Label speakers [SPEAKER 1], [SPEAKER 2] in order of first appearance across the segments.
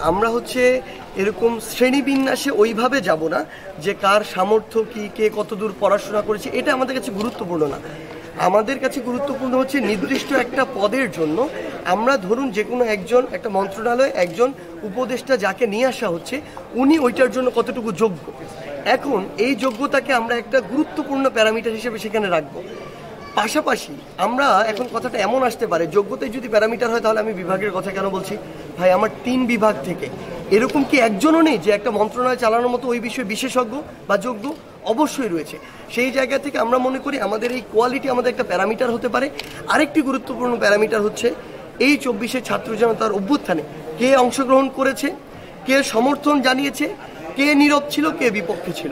[SPEAKER 1] আমরা হচ্ছে এরকম শ্রেণীবিন্যাসে ওইভাবে যাব না যে কার সামর্থ্য কি, কে কতদূর পড়াশোনা করেছে, এটা আমাদের কাছে গুরুত্বপূর্ণ না। আমাদের কাছে গুরুত্বপূর্ণ হচ্ছে নির্দিষ্ট একটা পদের জন্য আমরা ধরুন যে কোনো একজন একটা মন্ত্রণালয়ে একজন উপদেষ্টা যাকে নিয়ে আসা হচ্ছে উনি ওইটার জন্য কতটুকু যোগ্য। এখন এই যোগ্যতাকে আমরা একটা গুরুত্বপূর্ণ প্যারামিটার হিসেবে সেখানে রাখবো। পাশাপাশি আমরা এখন কথাটা এমন আসতে পারে যোগ্যতায় যদি প্যারামিটার হয় তাহলে আমি বিভাগের কথা কেন বলছি? ভাই আমার 3 বিভাগ থেকে এরকম কি একজনও নেই যে একটা মন্ত্রণালয় চালানোর মতো ওই বিষয়ে বিশেষজ্ঞ বা যোগ্য? অবশ্যই রয়েছে। সেই জায়গা থেকে আমরা মনে করি আমাদের এই কোয়ালিটি আমাদের একটা প্যারামিটার হতে পারে। আরেকটি গুরুত্বপূর্ণ প্যারামিটার হচ্ছে এই 24শে ছাত্র জনতার অভ্যুত্থানে কে অংশগ্রহণ করেছে, কে সমর্থন জানিয়েছে, কে নীরব ছিল, কে বিপক্ষে ছিল।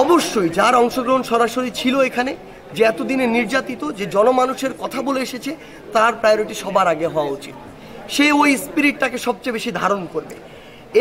[SPEAKER 1] অবশ্যই যার অংশগ্রহণ সরাসরি ছিল এখানে, যে এতদিনে নির্যাতিত, যে জনমানুষের কথা বলে এসেছে, তার প্রায়োরিটি সবার আগে হওয়া উচিত। সে ওই স্পিরিটটাকে সবচেয়ে বেশি ধারণ করবে।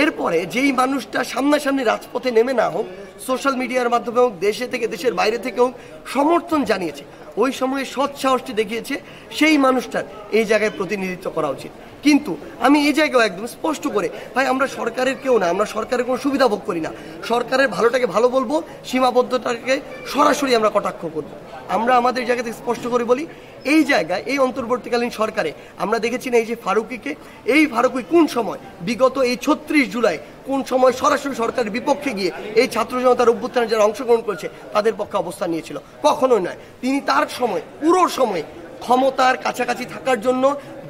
[SPEAKER 1] এরপরে যেই মানুষটা সামনাসামনি রাজপথে নেমে না হোক, সোশ্যাল মিডিয়ার মাধ্যমে হোক, দেশে থেকে দেশের বাইরে থেকে হোক, সমর্থন জানিয়েছে, ওই সময়ে সৎ সাহসটি দেখিয়েছে, সেই মানুষটার এই জায়গায় প্রতিনিধিত্ব করা উচিত। কিন্তু আমি এই জায়গায় একদম স্পষ্ট করে, ভাই আমরা সরকারের কেউ না, আমরা সরকারের কোনো সুবিধা ভোগ করি না। সরকারের ভালোটাকে ভালো বলবো, সীমাবদ্ধতাকে সরাসরি আমরা কটাক্ষ করব। আমরা আমাদের জায়গা থেকে স্পষ্ট করে বলি, এই জায়গায় এই অন্তর্বর্তীকালীন সরকারে আমরা দেখেছি না এই যে ফারুকিকে, এই ফারুকি কোন সময় বিগত এই 36 জুলাই কোন সময় সরাসরি সরকারের বিপক্ষে গিয়ে এই ছাত্র জনতার অভ্যুত্থানে যারা অংশগ্রহণ করেছে তাদের পক্ষে অবস্থান নিয়েছিল? কখনোই নয়। তিনি তার সময় পুরো সময় ক্ষমতার কাছাকাছি থাকার জন্য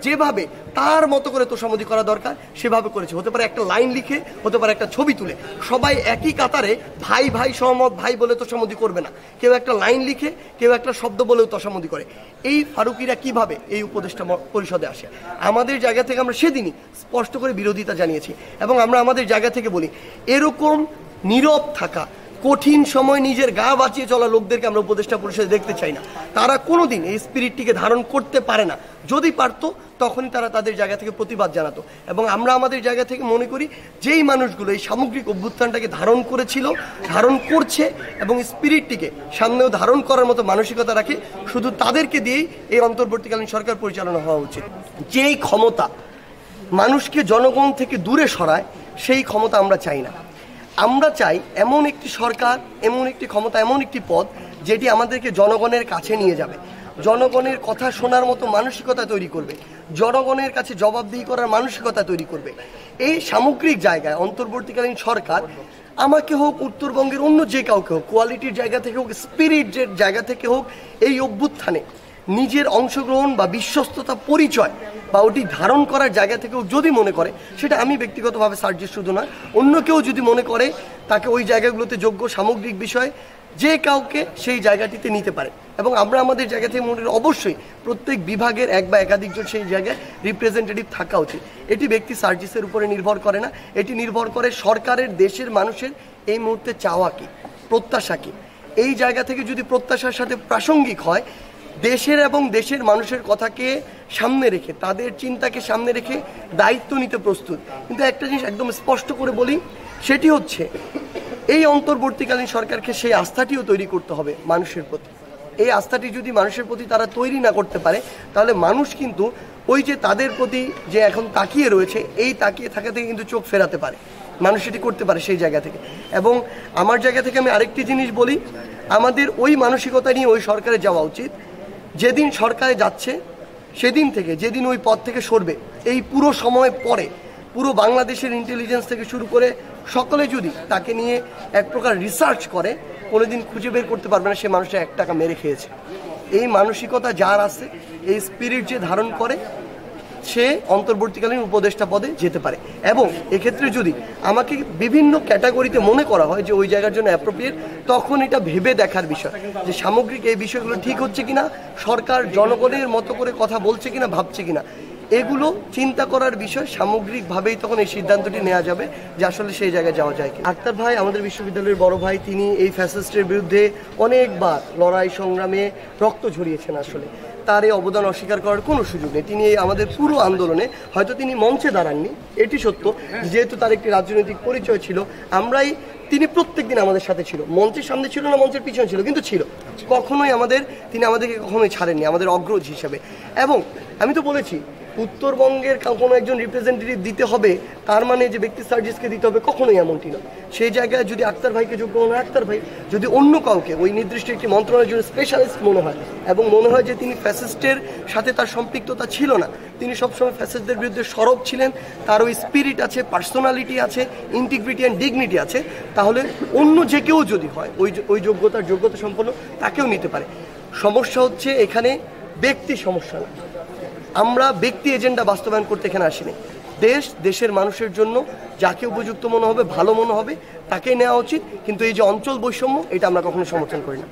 [SPEAKER 1] যেভাবে তার মতো করে তোষামোদি করা দরকার সেভাবে করেছে। হতে পারে একটা লাইন লিখে, হতে পারে একটা ছবি তুলে, সবাই একই কাতারে ভাই ভাই সহমত ভাই বলে তোষামোদি করবে না। কেউ একটা লাইন লিখে, কেউ একটা শব্দ বলেও তোষামোদি করে। এই ফারুকিরা কিভাবে এই উপদেষ্টা পরিষদে আসে? আমাদের জায়গা থেকে আমরা সেদিনই স্পষ্ট করে বিরোধিতা জানিয়েছি এবং আমরা আমাদের জায়গা থেকে বলি, এরকম নীরব থাকা, কঠিন সময় নিজের গা বাঁচিয়ে চলা লোকদেরকে আমরা উপদেষ্টা পরিষদে দেখতে চাই না। তারা কোনোদিন এই স্পিরিটটিকে ধারণ করতে পারে না। যদি পারতো তখনই তারা তাদের জায়গা থেকে প্রতিবাদ জানাতো। এবং আমরা আমাদের জায়গা থেকে মনে করি যেই মানুষগুলো এই সামগ্রিক অভ্যুত্থানটাকে ধারণ করেছিল, ধারণ করছে এবং স্পিরিটটিকে সামনেও ধারণ করার মতো মানসিকতা রাখে, শুধু তাদেরকে দিয়েই এই অন্তর্বর্তীকালীন সরকার পরিচালনা হওয়া উচিত। যেই ক্ষমতা মানুষকে জনগণ থেকে দূরে সরায় সেই ক্ষমতা আমরা চাই না। আমরা চাই এমন একটি সরকার, এমন একটি ক্ষমতা, এমন একটি পদ যেটি আমাদেরকে জনগণের কাছে নিয়ে যাবে, জনগণের কথা শোনার মতো মানসিকতা তৈরি করবে, জনগণের কাছে জবাবদিহি করার মানসিকতা তৈরি করবে। এই সামগ্রিক জায়গায় অন্তর্বর্তীকালীন সরকার আমাকে হোক, উত্তরবঙ্গের অন্য যে কাউকে হোক, কোয়ালিটির জায়গা থেকে হোক, স্পিরিটের জায়গা থেকে হোক, এই অভ্যুত্থানে নিজের অংশগ্রহণ বা বিশ্বস্ততা পরিচয় বা ওটি ধারণ করার জায়গা থেকেও যদি মনে করে, সেটা আমি ব্যক্তিগতভাবে সার্জিস শুধু নয়, অন্য কেউ যদি মনে করে তাকে ওই জায়গাগুলোতে যোগ্য, সামগ্রিক বিষয়ে যে কাউকে সেই জায়গাটিতে নিতে পারে। এবং আমরা আমাদের জায়গা থেকে মনে করি অবশ্যই প্রত্যেক বিভাগের এক বা একাধিকজন সেই জায়গায় রিপ্রেজেন্টেটিভ থাকা উচিত। এটি ব্যক্তি সার্জিসের উপরে নির্ভর করে না, এটি নির্ভর করে সরকারের, দেশের মানুষের এই মুহূর্তে চাওয়া কি, প্রত্যাশা কি। এই জায়গা থেকে যদি প্রত্যাশার সাথে প্রাসঙ্গিক হয়, দেশের এবং দেশের মানুষের কথাকে সামনে রেখে, তাদের চিন্তাকে সামনে রেখে দায়িত্ব নিতে প্রস্তুত। কিন্তু একটা জিনিস একদম স্পষ্ট করে বলি, সেটি হচ্ছে এই অন্তর্বর্তীকালীন সরকারকে সেই আস্থাটিও তৈরি করতে হবে মানুষের প্রতি। এই আস্থাটি যদি মানুষের প্রতি তারা তৈরি না করতে পারে, তাহলে মানুষ কিন্তু ওই যে তাদের প্রতি যে এখন তাকিয়ে রয়েছে, এই তাকিয়ে থাকা থেকে কিন্তু চোখ ফেরাতে পারে। মানুষ এটি করতে পারে সেই জায়গা থেকে। এবং আমার জায়গা থেকে আমি আরেকটি জিনিস বলি, আমাদের ওই মানসিকতা নিয়ে ওই সরকারে যাওয়া উচিত। যেদিন সরকারে যাচ্ছে সেদিন থেকে, যেদিন ওই পদ থেকে সরবে, এই পুরো সময় পরে পুরো বাংলাদেশের ইন্টেলিজেন্স থেকে শুরু করে সকলে যদি তাকে নিয়ে এক প্রকার রিসার্চ করে, কোনোদিন খুঁজে বের করতে পারবে না সে মানুষটা 1 টাকা মেরে খেয়েছে। এই মানসিকতা যার আছে, এই স্পিরিট যে ধারণ করে, সে অন্তর্বর্তীকালীন উপদেষ্টা পদে যেতে পারে। এবং এক্ষেত্রে যদি আমাকে বিভিন্ন ক্যাটাগরিতে মনে করা হয় যে ওই জায়গার জন্য অ্যাপ্রোপ্রিয়েট, তখন এটা ভেবে দেখার বিষয় যে সামগ্রিক এই বিষয়গুলো ঠিক হচ্ছে কিনা, সরকার জনগণের মতো করে কথা বলছে কিনা, ভাবছে কিনা, এগুলো চিন্তা করার বিষয়। সামগ্রিকভাবেই তখন এই সিদ্ধান্তটি নেওয়া যাবে যে আসলে সেই জায়গায় যাওয়া যায় কি। আক্তার ভাই আমাদের বিশ্ববিদ্যালয়ের বড় ভাই, তিনি এই ফ্যাসিস্টের বিরুদ্ধে অনেকবার লড়াই সংগ্রামে রক্ত ঝরিয়েছেন। আসলে তার এই অবদান অস্বীকার করার কোনো সুযোগ নেই। তিনি আমাদের পুরো আন্দোলনে, হয়তো তিনি মঞ্চে দাঁড়াননি, এটি সত্য, যেহেতু তার একটি রাজনৈতিক পরিচয় ছিল, তিনি প্রত্যেক দিন আমাদের সাথে ছিল। মঞ্চের সামনে ছিল না, মঞ্চের পিছনে ছিল, কিন্তু ছিল। কখনোই তিনি আমাদেরকে কখনোই ছাড়েননি আমাদের অগ্রজ হিসেবে। এবং আমি তো বলেছি উত্তরবঙ্গের কোনো একজন রিপ্রেজেন্টেটিভ দিতে হবে তার মানে যে ব্যক্তি সার্জিসকে দিতে হবে, কখনোই এমনটি নয়। সেই জায়গায় যদি আক্তার ভাইকে যোগ্য মনে হয় আক্তার ভাই, যদি অন্য কাউকে ওই নির্দিষ্ট একটি মন্ত্রণালয়ের জন্য স্পেশালিস্ট মনে হয় এবং মনে হয় যে তিনি ফ্যাসিস্টের সাথে তার সম্পৃক্ততা ছিল না, তিনি সবসময় ফ্যাসিস্টদের বিরুদ্ধে সরব ছিলেন, তার ওই স্পিরিট আছে, পার্সোনালিটি আছে, ইন্টিগ্রিটি অ্যান্ড ডিগনিটি আছে, তাহলে অন্য যে কেউ যদি হয় ওই যোগ্যতা সম্পন্ন তাকেও নিতে পারে। সমস্যা হচ্ছে এখানে ব্যক্তি সমস্যা না, আমরা ব্যক্তি এজেন্ডা বাস্তবায়ন করতে এখানে আসিনি। দেশের মানুষের জন্য যাকে উপযুক্ত মনে হবে, ভালো মনে হবে তাকেই নেওয়া উচিত, কিন্তু এই যে অঞ্চল বৈষম্য এটা আমরা কখনো সমর্থন করি না।